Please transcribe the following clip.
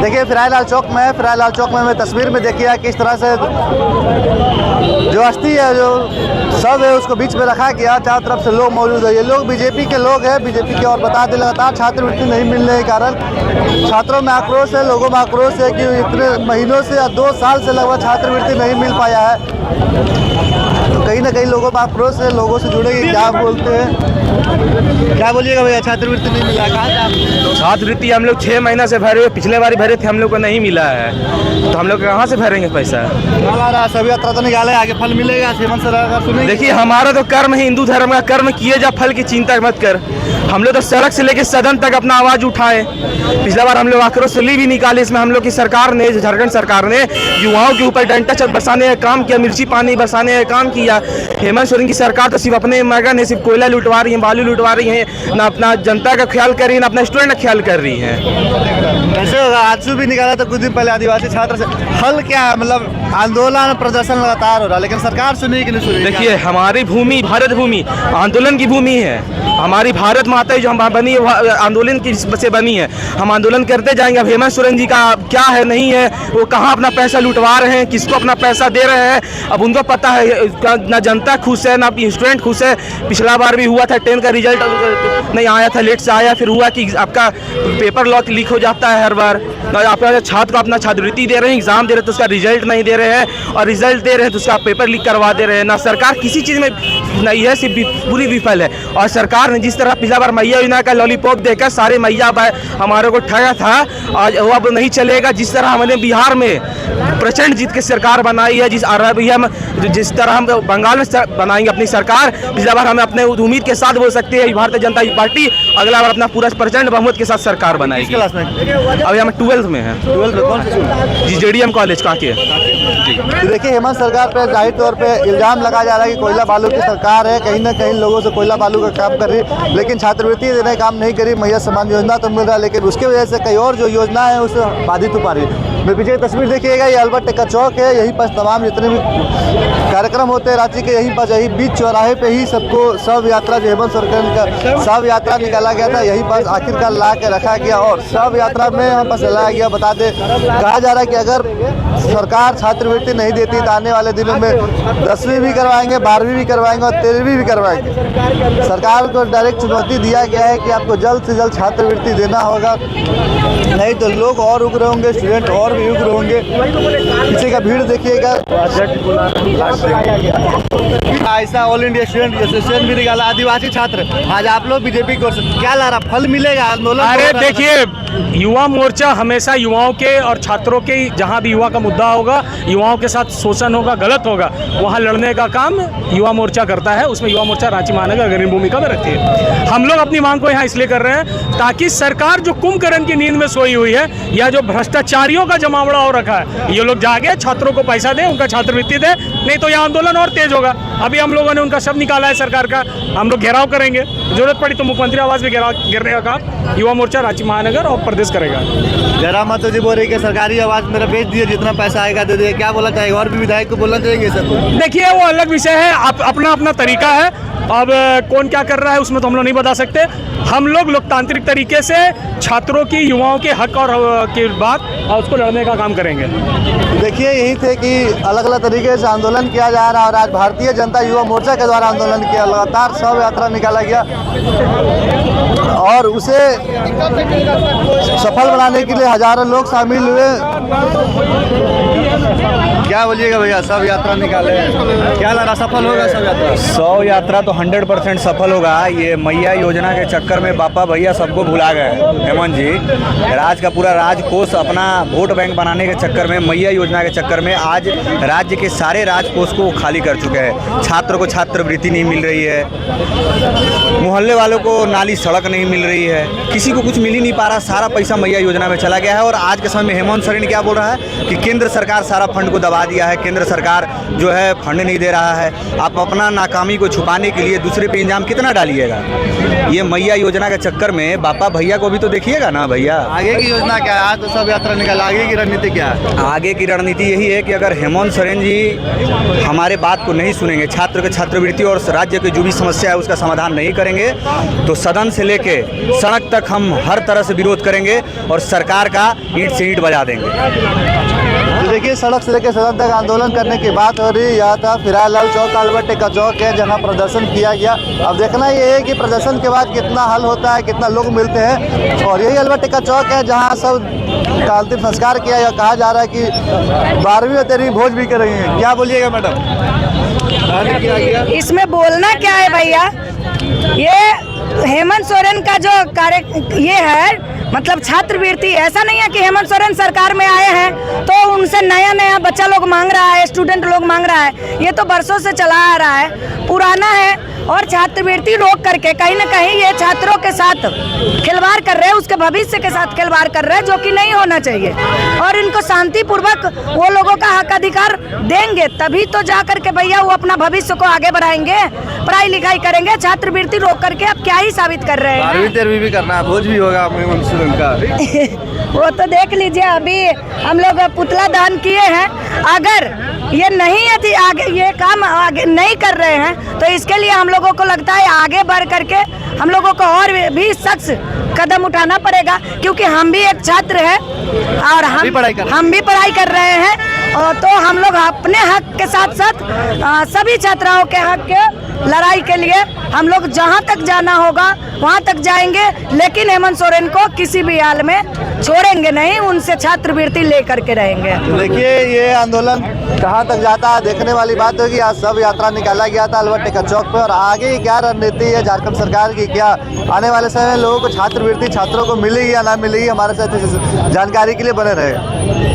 देखिए फिराइलाल चौक में है। फिराइलाल चौक में तस्वीर में देखिए किस तरह से जो अस्थि है, जो सब है, उसको बीच में रखा गया। चारों तरफ से लोग मौजूद है। ये लोग बीजेपी के लोग हैं, बीजेपी के। और बता दें, लगातार छात्रवृत्ति नहीं मिलने के कारण छात्रों में आक्रोश है, लोगों में आक्रोश है कि इतने महीनों से या 2 साल से लगभग छात्रवृत्ति नहीं मिल पाया है। तो कहीं ना कहीं लोगों में आक्रोश है। लोगों से जुड़ेंगे, क्या बोलते हैं, क्या बोलिएगा भैया? छात्रवृत्ति नहीं मिला, कहाँ से आप? छात्रवृत्ति हम लोग 6 महीना से भरे, पिछले बार भरे थे, हम लोग को नहीं मिला है, तो हम लोग कहाँ से भरेंगे पैसा? सभी यात्रा तो निकाले, आगे फल मिलेगा? हेमंत सरकार सुनेंगे? देखिए, हमारा तो कर्म है, हिंदू धर्म का कर्म किए जा, फल की चिंता मत कर। हम लोग तो सड़क से लेकर सदन तक अपना आवाज उठाए। पिछला बार हम लोग आक्रोश रैली भी निकाले। इसमें हम लोग की सरकार ने, झारखंड सरकार ने युवाओं के ऊपर डंडा चट बरसाने का काम किया, मिर्ची पानी बरसाने का काम किया। हेमंत सोरेन की सरकार तो सिर्फ अपने मगन है, सिर्फ कोयला लुटवा रही है, बालू लुटवा रही है, ना अपना जनता का ख्याल कर रही है, ना अपना स्टूडेंट का ख्याल कर रही है। कैसे होगा? आजसू भी निकाला था कुछ दिन पहले आदिवासी छात्र से। हल क्या है? मतलब आंदोलन प्रदर्शन लगातार हो रहा है, लेकिन सरकार सुनी कि नहीं सुनी? देखिए, हमारी भूमि भारत भूमि आंदोलन की भूमि है। हमारी भारत माता जो हम बनी है, आंदोलन की से बनी है। हम आंदोलन करते जाएंगे। अब हेमंत सोरेन जी का क्या है नहीं है, वो कहाँ अपना पैसा लुटवा रहे हैं, किसको अपना पैसा दे रहे हैं, अब उनको पता है। ना जनता खुश है, ना स्टूडेंट खुश है। पिछला बार भी हुआ था, 10 का रिजल्ट नहीं आया था, लेट से आया, फिर हुआ कि आपका पेपर लॉक लीक हो जाता है हर बार। आपका छात्र को अपना छात्रवृत्ति दे रहे हैं, एग्जाम दे रहे हैं तो उसका रिजल्ट नहीं दे रहे हैं, और रिजल्ट दे रहे हैं तो उसका पेपर लीक करवा दे रहे हैं। ना सरकार किसी चीज़ में नहीं है, सिर्फ पूरी विफल है। और सरकार ने जिस तरह पिछला बार मैया योजना का लॉलीपॉप देकर सारे मैया हमारे को ठगा था, आज वो अब नहीं चलेगा। जिस तरह हमने बिहार में प्रचंड जीत के सरकार बनाई है, जिस तरह हम बंगाल में बनाएंगे अपनी सरकार, पिछला बार हमें अपने उम्मीद के साथ बोल सकते हैं भारतीय जनता पार्टी अगला बार अपना पूरा प्रचंड बहुमत के साथ सरकार बनाएगी। क्लास में अभी हम 12th में हैं। 12th में कौन से स्कूल? जी, JDM कॉलेज कांके। तो देखिए, हेमंत सरकार पे जाहिर तौर पे इल्जाम लगाया जा रहा है कि कोयला बालू की सरकार है, कहीं ना कहीं लोगों से कोयला बालू का काम कर रही है, लेकिन छात्रवृत्ति देने का काम नहीं करी। मैया सम्मान योजना तो मिल रहा है, लेकिन उसकी वजह से कई और जो योजना है उससे बाधित हो पा रही है। मेरे पीछे तस्वीर देखिएगा, ये अल्बर्ट टेक्का चौक है। यहीं पर तमाम जितने भी कार्यक्रम होते हैं रांची के, यहीं पर यही बीच चौराहे पे ही सबको शव यात्रा, जो हेमंत सोरेन का शव यात्रा निकाला गया था, यहीं पर आखिरकार ला के रखा गया और शव यात्रा में यहाँ पर चलाया गया। बता दें, कहा जा रहा है कि अगर सरकार छात्रवृत्ति नहीं देती तो आने वाले दिनों में 10वीं भी करवाएंगे, 12वीं भी करवाएंगे और 13वीं भी करवाएंगे। सरकार को डायरेक्ट चुनौती दिया गया है कि आपको जल्द से जल्द छात्रवृत्ति देना होगा, नहीं तो लोग और उग्र होंगे, स्टूडेंट और भी उग्र होंगे। पीछे का भीड़ देखिएगा। ऐसा ऑल इंडिया स्टूडेंट एसोसिएशन भी निकाला, आदिवासी छात्र। आज आप लोग बीजेपी को क्या ला रहा, फल मिलेगा आंदोलन? अरे देखिए, युवा मोर्चा हमेशा युवाओं के और छात्रों के, जहां भी युवा का मुद्दा होगा, युवाओं के साथ शोषण होगा, गलत होगा, वहां लड़ने का काम युवा मोर्चा करता है। उसमें युवा मोर्चा रांची महानगर अग्रणी भूमिका में रखती है। हम लोग अपनी मांग को यहाँ इसलिए कर रहे हैं ताकि सरकार जो कुंभकर्ण की नींद में सोई हुई है, या जो भ्रष्टाचारियों का जमावड़ा हो रखा है, ये लोग जागे, छात्रों को पैसा दें, उनका छात्रवृत्ति दें, नहीं तो यह आंदोलन और तेज होगा। अभी हम लोगों ने उनका शब्द निकाला है सरकार का, हम लोग घेराव करेंगे, जरूरत पड़ी तो मुख्यमंत्री आवास में घेरने का काम युवा मोर्चा रांची महानगर और प्रदेश करेगा। जयराम मातो जी बोल रही है सरकारी आवास मेरा बेच दिए, जितना पैसा आएगा दे दिए। क्या बोला चाहेगा? और भी विधायक को बोलना चाहेंगे सर? देखिए, वो अलग विषय है, अपना अपना तरीका है। अब कौन क्या कर रहा है उसमें तो हम लोग नहीं बता सकते। हम लोग लोकतांत्रिक तरीके से छात्रों की, युवाओं के हक और की बात और उसको लड़ने का काम करेंगे। देखिए, यही थे कि अलग अलग तरीके से आंदोलन किया जा रहा है और आज भारतीय जनता युवा मोर्चा के द्वारा आंदोलन किया, लगातार शव यात्रा निकाला गया और उसे सफल बनाने के लिए हजारों लोग शामिल हुए। क्या बोलिएगा भैया? शव यात्रा निकाले, क्या लगा, सफल होगा शव यात्रा? शव यात्रा तो 100% सफल होगा। ये मैया योजना के चक्कर में बापा भैया सबको भुला गए हेमंत जी। राज का पूरा राजकोष अपना वोट बैंक बनाने के चक्कर में, मैया योजना के चक्कर में आज राज्य के सारे राजकोष को खाली कर चुके हैं। छात्रों को छात्रवृत्ति नहीं मिल रही है, मोहल्ले वालों को नाली सड़क नहीं मिल रही है, किसी को कुछ मिल ही नहीं पा रहा। सारा पैसा मैया योजना में चला गया है। और आज के समय में हेमंत सोरेन क्या बोल रहा है कि केंद्र सरकार सारा फंड को दबा दिया है। केंद्र सरकार जो है फंड नहीं दे रहा है। आप अपना नाकामी को छुपाने के लिए दूसरे पे इंजाम कितना डालिएगा। ये मैया योजना के चक्कर में बापा भैया को भी तो देखिएगा ना भैया। आगे की योजना क्या है? आज तो सब यात्रा निकल, आगे की रणनीति क्या है? आगे की रणनीति यही है कि अगर हेमंत सोरेन जी हमारे बात को नहीं सुनेंगे, छात्र के छात्रवृत्ति और राज्य की जो भी समस्या है उसका समाधान नहीं करेंगे, तो सदन से लेके सड़क तक हम हर तरह से विरोध करेंगे और सरकार का ईंट से ईंट बजा देंगे। तो देखिए, सड़क से लेकर सदन तक आंदोलन करने की बात हो रही। यह था फिरालाल चौक, अल्बर्ट का चौक है जहां प्रदर्शन किया गया। अब देखना ये है कि प्रदर्शन के बाद कितना हल होता है, कितना लोग मिलते हैं। और यही अल्बर्ट का चौक है जहां सब का अंतिम संस्कार किया या कहा जा रहा है कि 12वीं और 13वीं भोज भी कर रही हैं। क्या बोलिएगा मैडम? इसमें बोलना क्या है भैया, ये हेमंत सोरेन का जो कार्य ये है, मतलब छात्रवृत्ति, ऐसा नहीं है कि हेमंत सोरेन सरकार में आए हैं तो उनसे नया नया बच्चा लोग मांग रहा है, स्टूडेंट लोग मांग रहा है। ये तो बरसों से चला आ रहा है, पुराना है। और छात्रवृत्ति रोक करके कहीं ना कहीं ये छात्रों के साथ खिलवाड़ कर रहे हैं, उसके भविष्य के साथ खिलवाड़ कर रहे हैं, जो कि नहीं होना चाहिए। और इनको शांतिपूर्वक वो लोगों का हक अधिकार देंगे तभी तो जा करके भैया वो अपना भविष्य को आगे बढ़ाएंगे, पढ़ाई लिखाई करेंगे। छात्रवृत्ति रोक करके अब क्या ही साबित कर रहे हैं? 12वीं 13वीं भी करना है, भोज भी होगा हेमंत सोरेन का। वो तो देख लीजिए, अभी हम लोग पुतला दहन किए हैं। अगर ये नहीं है आगे ये काम आगे नहीं कर रहे हैं तो इसके लिए हम लोगों को लगता है आगे बढ़ करके हम लोगों को और भी सख्त कदम उठाना पड़ेगा, क्योंकि हम भी एक छात्र हैं और हम भी पढ़ाई कर रहे हैं। और तो हम लोग अपने हक के साथ साथ सभी छात्राओं के हक के लड़ाई के लिए हम लोग जहां तक जाना होगा वहां तक जाएंगे, लेकिन हेमंत सोरेन को किसी भी हाल में छोड़ेंगे नहीं, उनसे छात्रवृत्ति लेकर के रहेंगे। देखिए, ये आंदोलन कहाँ तक जाता है देखने वाली बात होगी। आज सब यात्रा निकाला गया था अल्बर्ट का चौक पे, और आगे क्या रणनीति है झारखंड सरकार की, क्या आने वाले समय में लोगों को छात्रवृत्ति छात्रों को मिलेगी या ना मिलेगी, हमारे साथ जानकारी के लिए बने रहे।